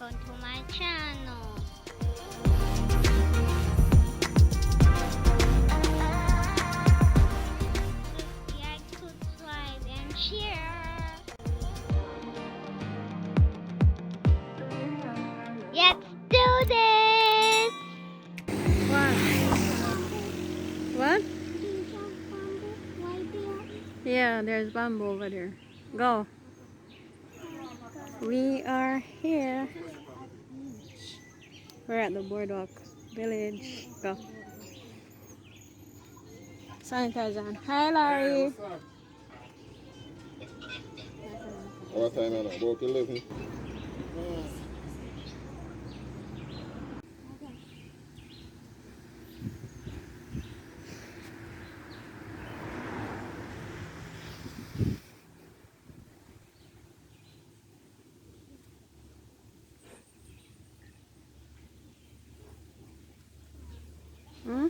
welcome to my channel. Like, subscribe, and share. Let's do this! What? Yeah, there's bamboo over there. Go. We are here. We're at the Boardwalk Village. Go. Sanitize on. Hi, Larry. What time now? About 11. Hmm?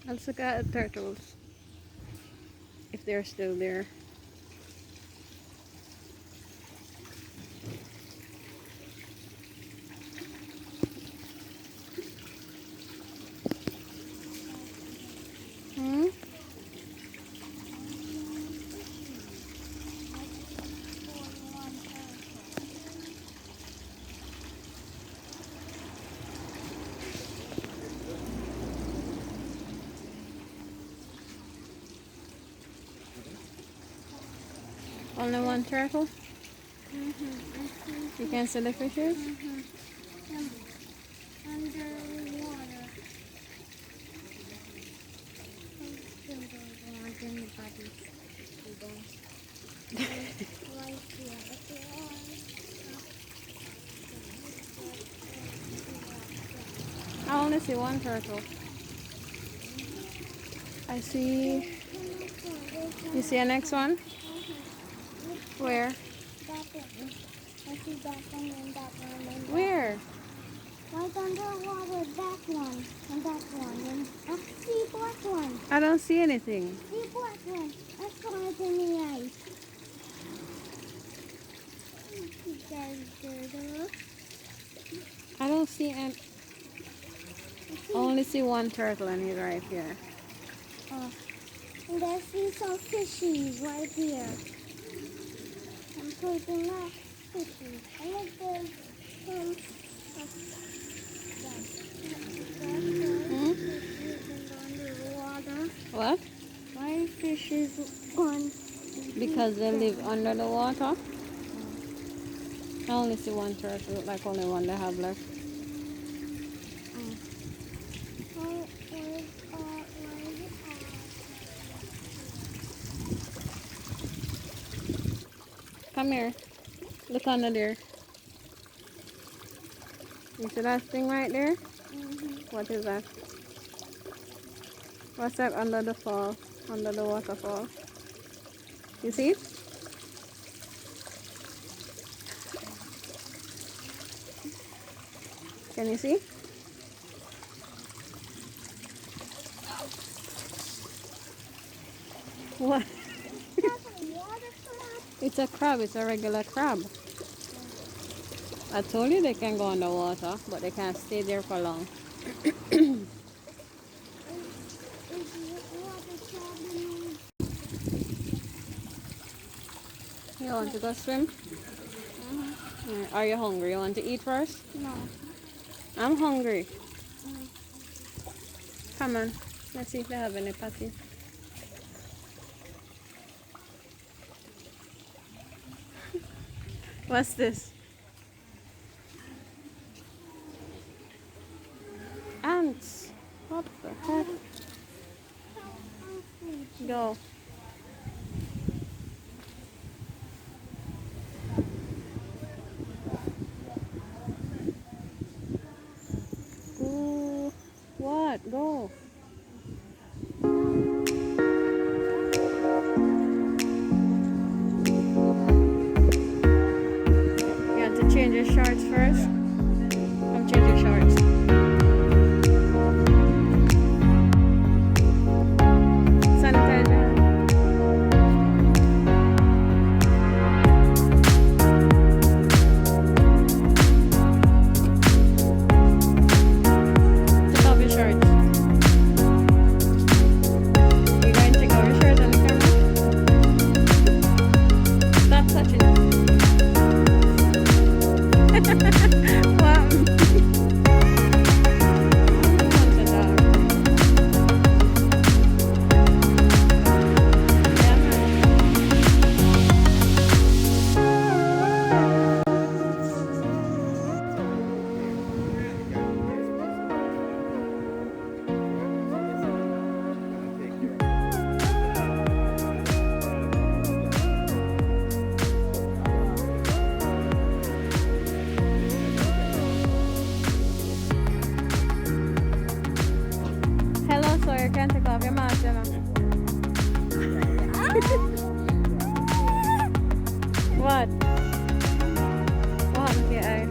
Let's look at the turtles. If they're still there. Hmm? Only one turtle? You can see the fishes? Underwater. I only see one turtle. I see. You see a next one? Where? That one. I see that one and that one and that Where? right underwater, that one and that one and I see black one. I don't see anything. See black one. That's why it's in the ice. I don't see any. I only see one turtle and he's right here. And I see some fishies right here. I'm putting that fishies. I like the Hmm? underwater. What? Why fishes on? Because they live under the water. I only see one turtle, look like only one they have left. Come here. Look under there. You see that thing right there? What is that? What's that under the fall? Under the waterfall? You see it? Can you see? What? It's a crab. It's a regular crab. I told you they can go underwater, but they can't stay there for long. You want to go swim? Are you hungry? You want to eat first? No. I'm hungry. Come on. Let's see if they have any patty. What's this? Ants. What the heck? Go. Ooh. What? Go. You have to change your shorts first. Come change your shorts. Sanitize your hands. What? What happened to your eye?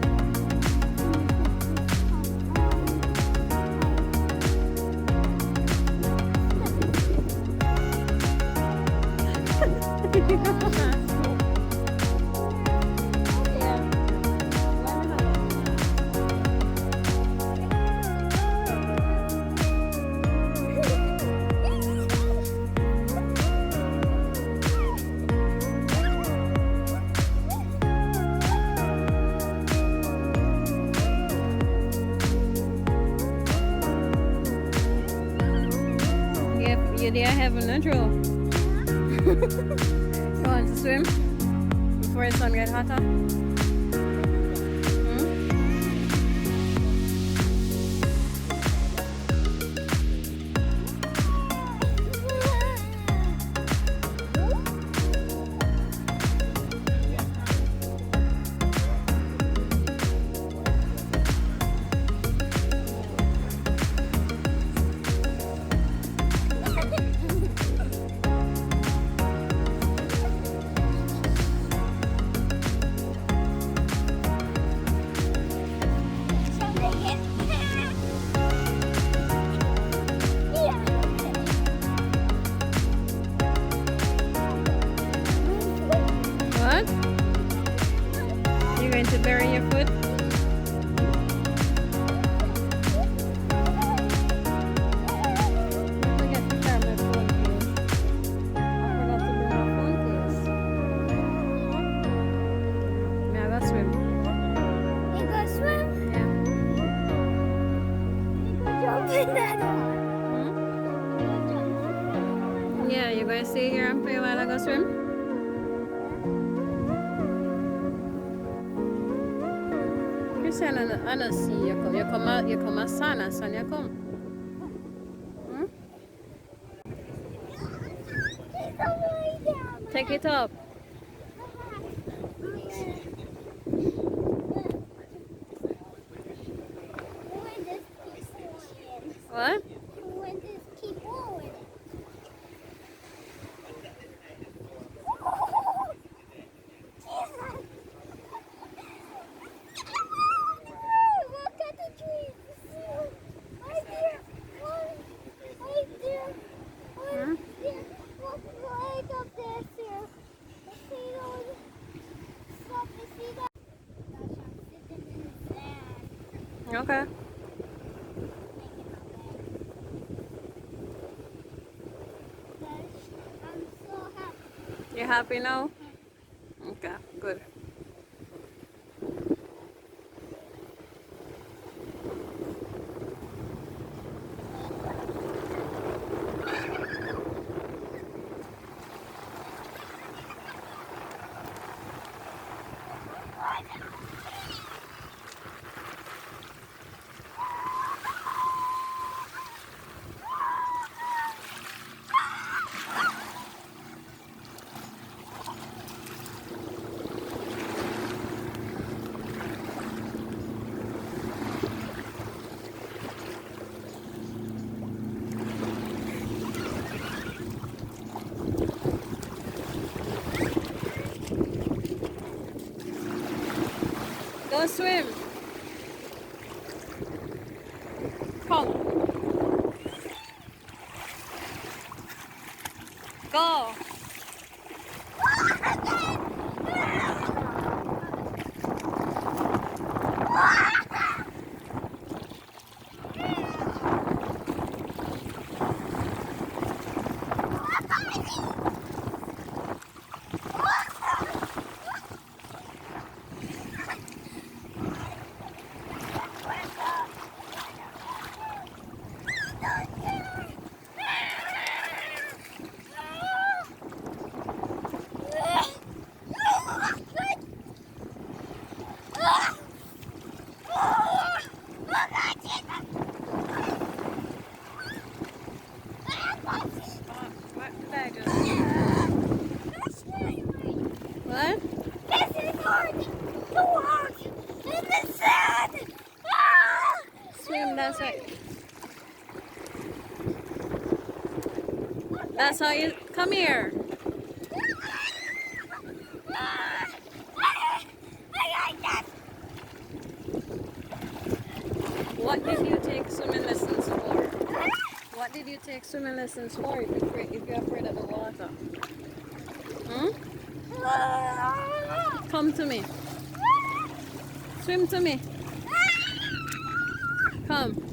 You there having a drill? You want to swim before the sun gets hotter? What? You're going to bury your foot? Forget to grab my phone case. I forgot to bring my phone case. May I go swim? You go swim? Yeah. You go jump in that one. Yeah, you going to stay here and play while I go swim? Christian, I don't see you come. You come as son, and son you come. Hmm? He's way down. Take it up. What? When this keep going. Look at the trees. Right there. One. Right there. One there. Look right up there, sir. See those? Stop to see that. Gosh, I'm sitting in the sand. Okay. I'm so happy. You happy now? Okay, good. Go swim. Come. Go. What did I do? What? This is hard to walk in the sand. Ah! Swim, that's right. That's how you come here. What did you take swimming lessons for? What did you take swimming lessons for if you're afraid of the water? Hmm? Come to me. Swim to me. Come.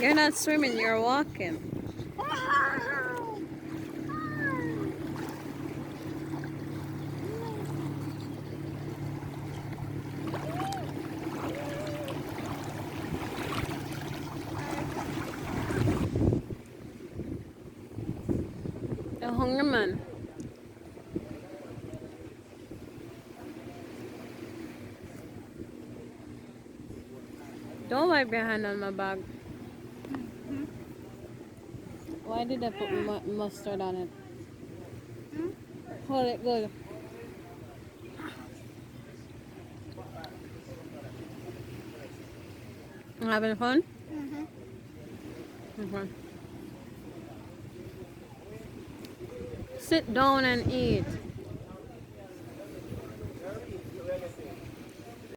You're not swimming, you're walking. A hungry man. Don't wipe your hand on my bag. Why did I put mustard on it? Hold it good. Having fun? Okay. Sit down and eat.